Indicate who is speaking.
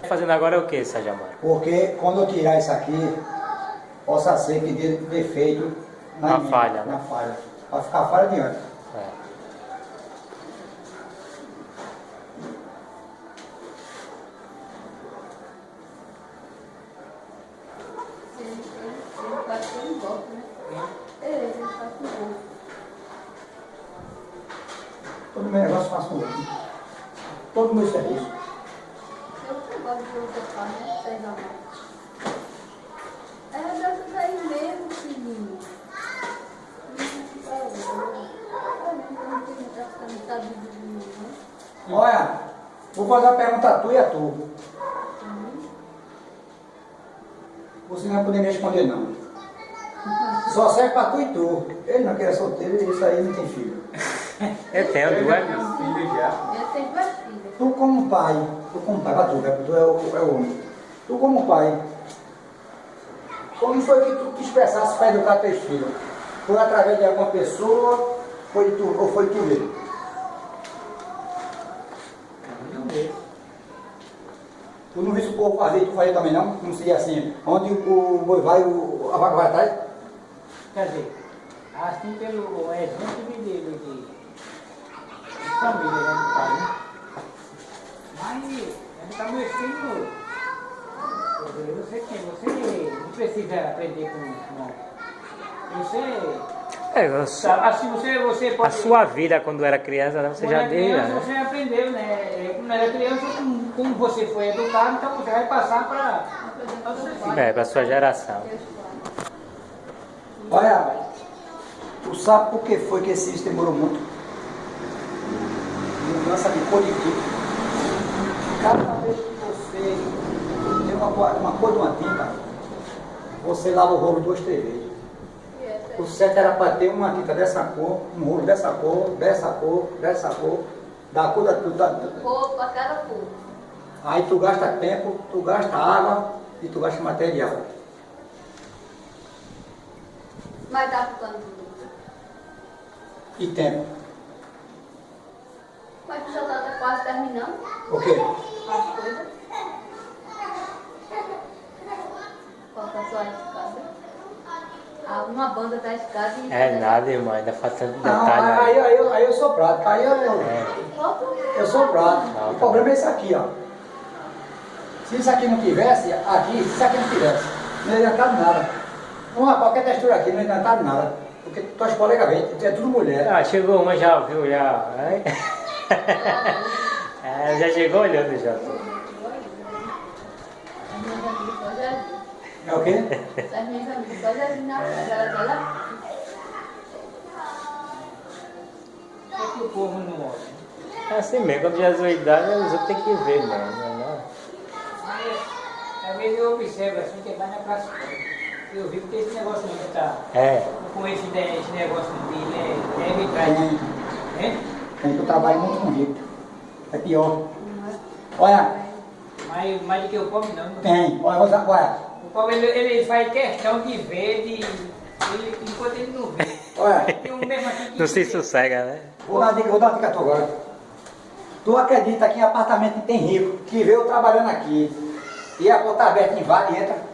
Speaker 1: Fazendo agora é o que, Sérgio Amaro?
Speaker 2: Porque quando eu tirar isso aqui, possa ser que dê defeito
Speaker 1: Na falha, né?
Speaker 2: Na falha. Para ficar a falha adiante.
Speaker 1: É.
Speaker 3: Ele faz com um golpe, né? Ele faz com um golpe.
Speaker 2: Todo meu negócio faço com ele. Todo meu serviço.
Speaker 3: Eu gosto de você falar, né? Vocês não. É dessas aí mesmo, filhinho.
Speaker 2: Olha, vou fazer uma pergunta a tu e a tu. Você não vai poder me responder não. Só serve para tu e tu. Ele não quer solteiro e isso aí não tem filho.
Speaker 1: Eu tenho duas.
Speaker 4: Filho já.
Speaker 3: Eu tenho duas filhas.
Speaker 2: Tu como pai, para tu é o homem. Tu como pai, como foi que tu te expressasse para educar teus filhos? Foi através de alguma pessoa, ou foi tu mesmo? Tu não viste o povo fazer, tu fazia também não? Não seria assim, onde o boi vai, a vaca vai atrás?
Speaker 4: Quer dizer, assim pelo exemplo de família, né, do pai, né? Mas ele está mexendo. Você não precisa aprender com você. Assim você pode.
Speaker 1: A sua vida quando era criança, né, você já deu.
Speaker 4: Criança, você aprendeu, né? Quando era criança, como você foi educado, então você vai passar para os seus filhos.
Speaker 1: Para a sua geração.
Speaker 2: Olha, tu sabe por que foi que esse sistema demorou muito? Mudança de cor de tinta. Cada vez que você tem uma cor de uma tinta, você lava o rolo 2, 3 vezes. O certo era para ter uma tinta dessa cor, um rolo dessa cor, dessa cor, dessa cor, da cor da
Speaker 3: Cor para cada cor.
Speaker 2: Aí tu gasta tempo, tu gasta água e tu gasta material.
Speaker 3: Mas dá para tudo.
Speaker 2: E tempo.
Speaker 3: Mas tu já está quase terminando
Speaker 2: O quê?
Speaker 3: as coisas. Falta só a escada. Uma banda da escada e...
Speaker 1: É nada, irmão, ainda falta tanto
Speaker 2: Não,
Speaker 1: detalhe.
Speaker 2: aí eu sou prático, eu sou prático.
Speaker 1: Não,
Speaker 2: O problema é isso aqui, ó. Se isso aqui não tivesse, aqui, se isso aqui não tivesse, não ia adiantar nada. Qualquer textura aqui não ia adiantar nada. Porque tuas colegas veem, é tudo mulher.
Speaker 1: Ah, chegou uma já, viu? Já. É, já chegou olhando já.
Speaker 2: É o quê?
Speaker 3: As minhas amigas só já na dela.
Speaker 4: É que o povo não olha.
Speaker 1: É assim mesmo, quando já é sua idade, os outros têm que ver mesmo. Não.
Speaker 4: Mas, às vezes eu observo assim, que vai na praça. Eu vi que esse negócio não está com esse negócio de arbitragem.
Speaker 2: Tem que eu trabalho muito com rico. É pior. Olha.
Speaker 4: Mais do que o pobre não.
Speaker 2: Tem. Olha.
Speaker 4: O pobre ele faz questão de ver, enquanto ele não vê.
Speaker 2: Olha.
Speaker 4: Tem um mesmo aqui que
Speaker 1: Não se sossega, né?
Speaker 2: Vou dar uma dica a tu agora. Tu acredita que em apartamento tem rico, que vê eu trabalhando aqui, e a porta aberta, invade e entra?